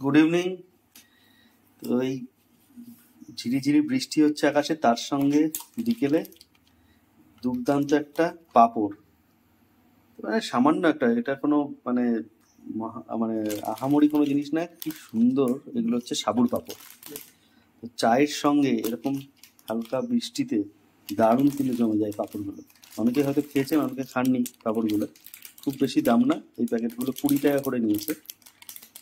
Good evening. তো এই ঝিরিঝিরি বৃষ্টি হচ্ছে আকাশে, তার সঙ্গে বিকেলে দুর্দান্ত একটা পাঁপড়। মানে সামান্য একটা, এটা কোনো মানে মানে আহামরি কোনো জিনিস না, কি সুন্দর। এগুলো হচ্ছে সাবুর পাঁপড়। তো চায়ের সঙ্গে এরকম হালকা বৃষ্টিতে দারুণ কিন্তু জমে যায় পাঁপড়গুলো। অনেকে হয়তো খেয়েছেন, অনেকে খাননি পাঁপড়গুলো। খুব বেশি দাম না, এই প্যাকেটগুলো 20 টাকা করে নিয়েছে।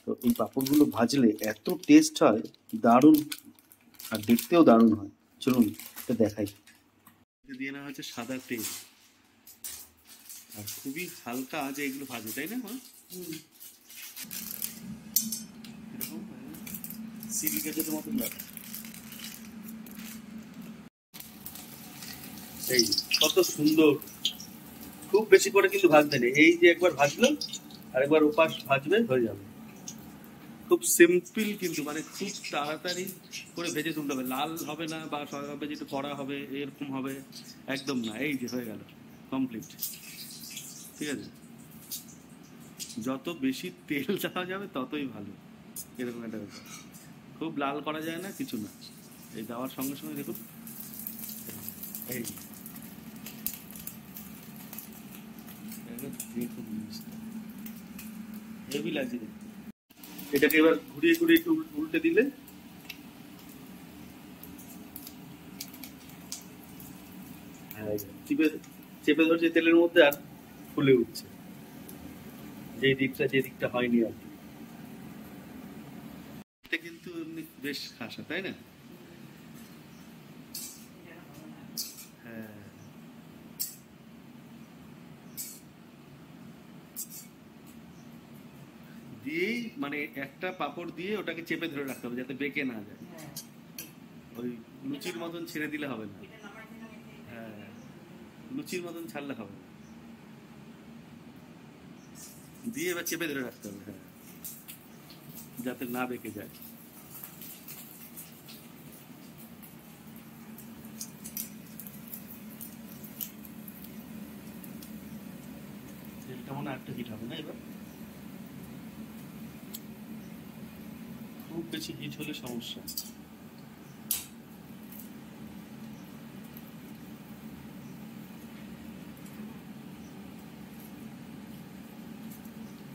তো এই পাঁপড়গুলো ভাজলে এত টেস্ট হয়, দারুণ, আর দেখতেও দারুণ হয়। চলুন এটা দেখাই। দিয়ে নেওয়া হচ্ছে সাদা তেল, আর খুবই হালকা আঁচে এগুলো ভাজে, তাই না মা? এরকম সিল গাছের মতন লাগে। এই কত সুন্দর। খুব বেশি করে কিন্তু ভাজতে নেই, এই যে একবার ভাজলো আর একবার ওপাশ ভাজবে, হয়ে যাবে। খুব সিম্পল, কিন্তু মানে খুব তাড়াতাড়ি করে ভেজে তুলতে হবে। লাল হবে না বা হবে যেটা কড়া হবে এরকম হবে, একদম না। এই যে হয়ে গেল, কমপ্লিট। ঠিক আছে, যত বেশি তেল দেওয়া যাবে ততই ভালো। এরকম একটা ব্যাপার, খুব লাল করা যায় না, কিছু না। এই দেওয়ার সঙ্গে সঙ্গে দেখুন, এই দেখুন জিনিসটা হেভি লাগছে দেখতে। এটাকে এবার ঘুরিয়ে ঘুরিয়ে একটু উল্টে দিলে, হ্যাঁ, চিপে চেপে ধরছে তেলের মধ্যে আর ফুলে উঠছে, যে দিকটা হয়নি আর কি। এটা কিন্তু এমনি বেশ খাসা, তাই না? হ্যাঁ, দিয়েই মানে একটা পাপড় দিয়ে ওটাকে চেপে ধরে রাখতে হবে যাতে বেঁকে না যায়। ওই লুচির মতন ছেড়ে দিলে হবে না। হ্যাঁ, লুচির মতন ছাড়লে হবে না, দিয়ে এবার চেপে ধরে রাখতে হবে। হ্যাঁ, যাতে না বেঁকে যায়। তেলটা মনে হয় একটা হিট হবে না এবার, খুব বেশি হিট হলে সমস্যা।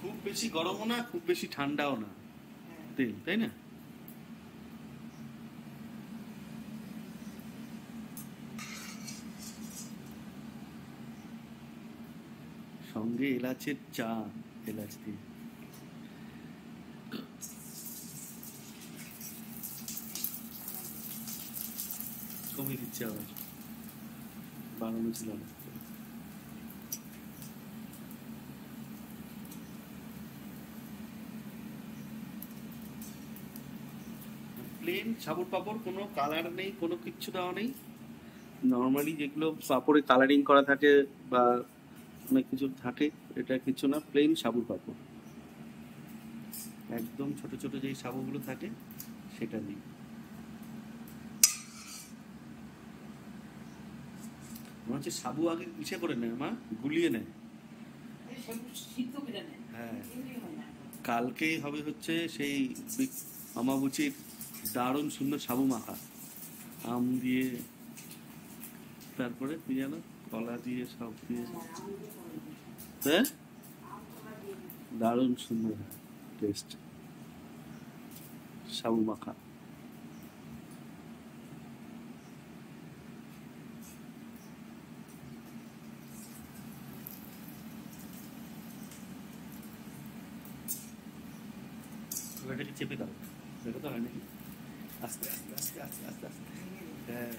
খুব বেশি গরমও না, খুব বেশি ঠান্ডাও না তেল, তাই না? সঙ্গে এলাচের চা, এলাচ দিয়ে কমিয়ে দিচ্ছে আবার, বানানো ছিল না। প্লেন সাবুর পাঁপড়, কোনো কালার নেই, কোনো কিচ্ছু দেওয়া নেই। নর্মালি যেগুলো পাঁপড়ে কালারিং করা থাকে বা অনেক কিছু থাকে, এটা কিছু না, প্লেন সাবুর পাঁপড়। একদম ছোট ছোট যেই সাবুগুলো থাকে সেটা নেই। মনে হচ্ছে সাবু আগে ইসে করে নেয় মা, গুলিয়ে নেয়। হ্যাঁ, কালকেই হবে হচ্ছে সেই আমাবুচির দারুণ সুন্দর সাবু মাখা, আম দিয়ে, তারপরে কি জানো, কলা দিয়ে, সব দিয়ে। হ্যাঁ, দারুণ সুন্দর টেস্ট সাবু মাখা। এটাকে চেপে দাও, এটা তো হয় নাকি, আস্তে আস্তে আস্তে আস্তে আস্তে আস্তে। হ্যাঁ,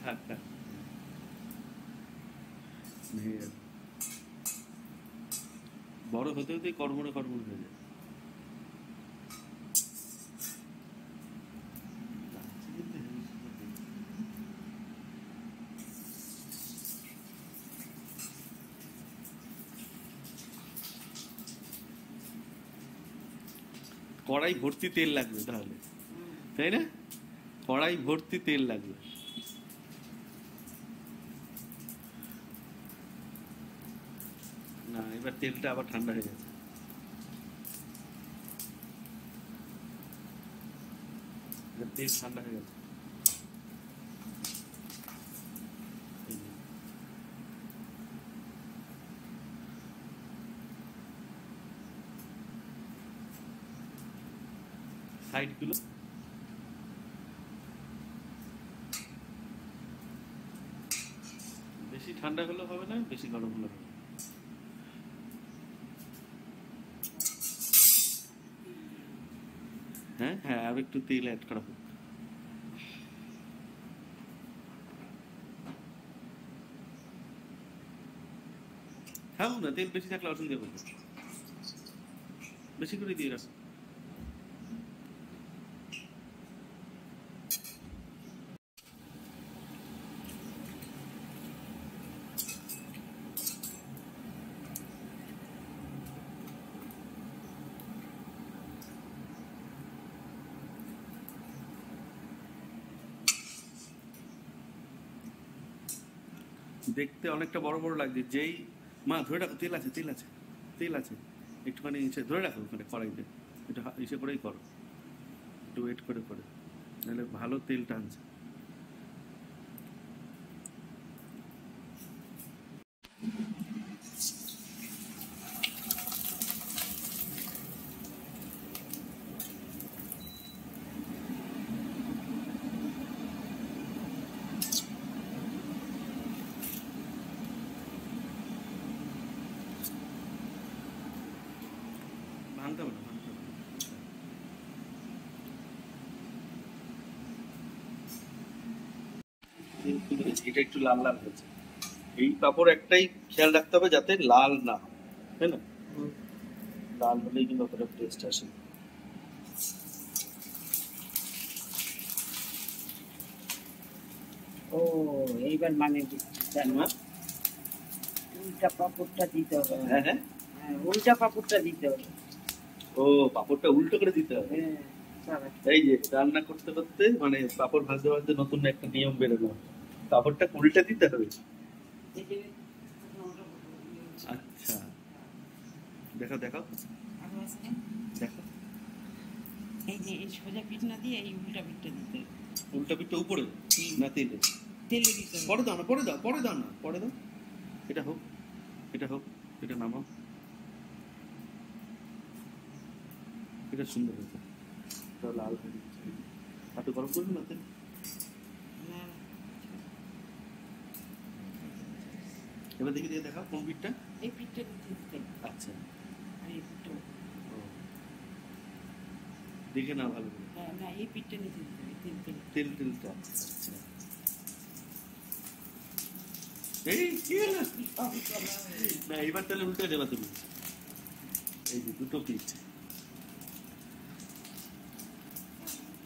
থাক থাক, ভেঙে যাবে। বড় হতে হতে কড়মড়ে কড়মড়ে হয়ে যায়। কড়াই ভর্তি তেল লাগবে তাহলে, তাই না? কড়াই ভর্তি তেল লাগবে। না, এবার তেলটা আবার ঠান্ডা হয়ে গেছে। এবার তেল ঠান্ডা হয়ে গেছে। এই যে। সাইডগুলো বেশি ঠান্ডা হলেও হবে না, বেশি গরম হলেও হবে না। হ্যাঁ হ্যাঁ, আর একটু তেল অ্যাড করা হোক। খাও না, তেল বেশি থাকলে অসুবিধা হবে, বেশি করে দিয়ে রাখো। দেখতে অনেকটা বড় বড় লাগছে, যেই মা ধরে রাখো, তেল আছে তেল আছে তেল আছে, একটুখানি ধরে রাখো ওখানে কড়াইতে, একটু ইসে করেই করো, একটু ওয়েট করে করে, নাহলে ভালো তেল টানছে। ভাঙতে হবে না, ভাঙতে হবে না। এটা একটু লাল লাল হয়েছে। এই পাঁপড় একটাই খেয়াল রাখতে হবে যাতে লাল না হয়, তাই না? লাল হলেই কিন্তু অতটা টেস্ট আসে। ও, এইবার মানে না? উল্টা পাপড়টা দিতে হবে। হ্যাঁ হ্যাঁ, হ্যাঁ, উল্টা পাপড়টা দিতে হবে। ও পাঁপড়টা উল্টো করে দিতে হবে। হ্যাঁ, সারা। এই যে রান্না করতে করতে মানে পাঁপড় ভাজতে ভাজতে নতুন একটা নিয়ম বেরোলো, পাঁপড়টা উল্টে দিতে হবে। এই যে, আচ্ছা, দেখাও দেখাও আরো আছে। দেখো। এই যে এই সোজা পিঠ না দিয়ে এই উল্টা পিঠটা দিতে হবে। উল্টা পিঠটা উপরে না তেলে? তেলে দিতে হবে। পরে দাও না, পরে দাও, পরে দাও না, পরে দাও। এটা হোক, এটা হোক, এটা নামাও। এটা সুন্দর হয়েছে, এটা লাল হয়ে গেছে। হাতে গরম করবি না তেল? না, এবার দেখি দিয়ে দেখাও কোন পিঠটা। এই পিঠটা দিতে দিতে হবে। আচ্ছা, আর এই পিঠটা, ও, দেখে না ভালো করে। হ্যাঁ, না এই পিঠটা নিতে দিতে হবে, তেল তেল। তেল তেলটা, আচ্ছা। এই কি হলো? না এবার তাহলে উল্টে দেবা তুমি। এই যে দুটো পিঠ,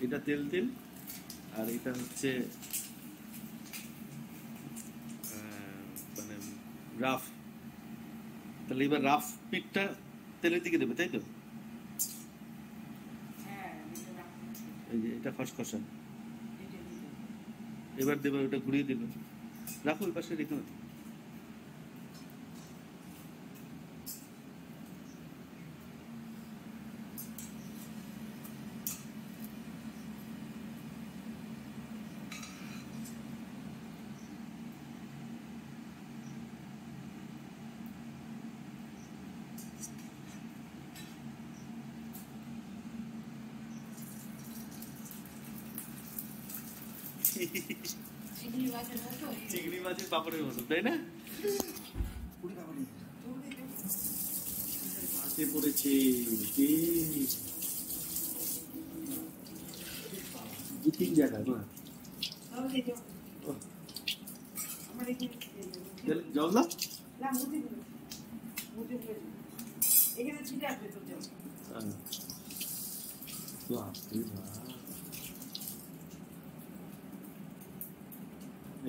এটা তেল তেল আর এটা হচ্ছে মানে রাফ। তাহলে এবার রাফ পিঠটা তেলের দিকে দেবে, তাই তো? হ্যাঁ, এটা রাখতে হবে। এই যে এটা খসখসা, এটা দিতে হবে। এবার দেবে, ওটা ঘুরিয়ে দিল, রাখো ওই পাশে রেখো না। চিংড়ি মাছের মতো এই- চিংড়ি মাছের পাপড়ের মতো, তাই না? হাতে পড়েছে দু তিন জায়গায় না। তাহলে এই যে, আমার এখানে জল দাও। না, মুঠি দিল। মুঠি দিল। এখানে ছিটে আসবে তো জল। বাপরে বাপ।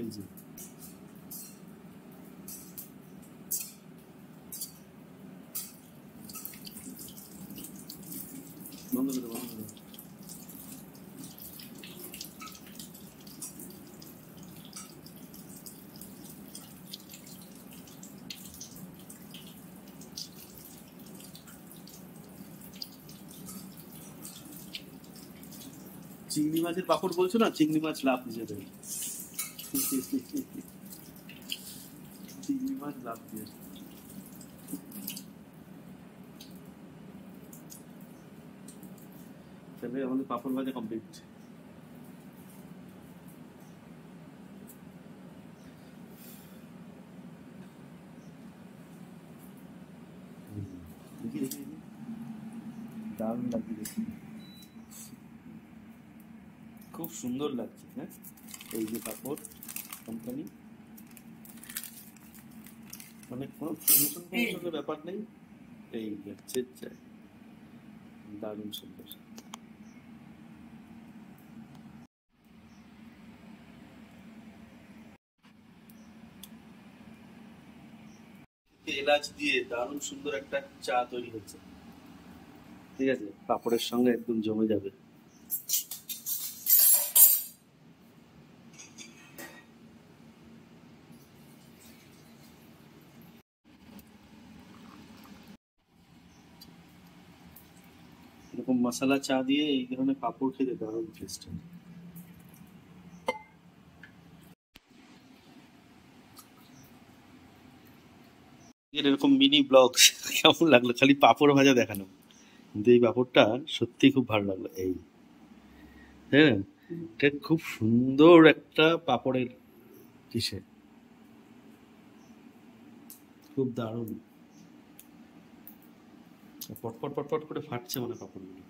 এই যে বন্ধ করে বন্ধ করে। চিংড়ি মাছের পাপড় বলছো না, চিংড়ি মাছ লাভ দিয়েছে। চিংড়ি মাছ লাভ দিয়েছে। তাহলে আমাদের পাপড় ভাজা কমপ্লিট। দেখি দেখি দারুণ লাগছে দেখি, খুব সুন্দর লাগছে। হ্যাঁ, এই যে পাপড় কোম্পানি, মানে কোনো প্রমোশনের ব্যাপার নেই, এই হচ্ছে চাই, দারুণ সুন্দর। এলাচ দিয়ে দারুণ সুন্দর একটা চা তৈরি হচ্ছে। ঠিক আছে, পাপড়ের সঙ্গে একদম জমে যাবে। এরকম মশলা চা দিয়ে এই ধরনের পাপড় খেতে দারুণ টেস্ট। এরকম মিনি ব্লগ কেমন লাগলো? খালি পাপড় ভাজা দেখানো, কিন্তু এই পাপড়টা সত্যি খুব ভালো লাগলো। এই হ্যাঁ, এটা খুব সুন্দর একটা পাপড়ের কিসে, খুব দারুণ, পটপট পটপট করে ফাটছে মানে পাপড়গুলো।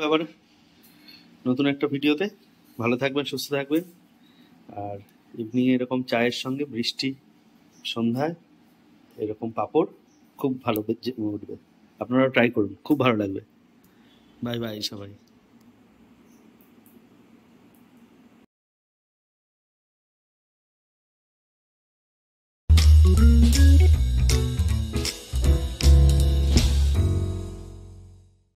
আবার নতুন একটা ভিডিওতে, ভালো থাকবেন, সুস্থ থাকবেন। আর ইভিনিং এরকম চায়ের সঙ্গে বৃষ্টি সন্ধ্যায় এরকম পাপড় খুব ভালো উঠবে। আপনারাও ট্রাই করুন, খুব ভালো লাগবে। বাই বাই সবাই।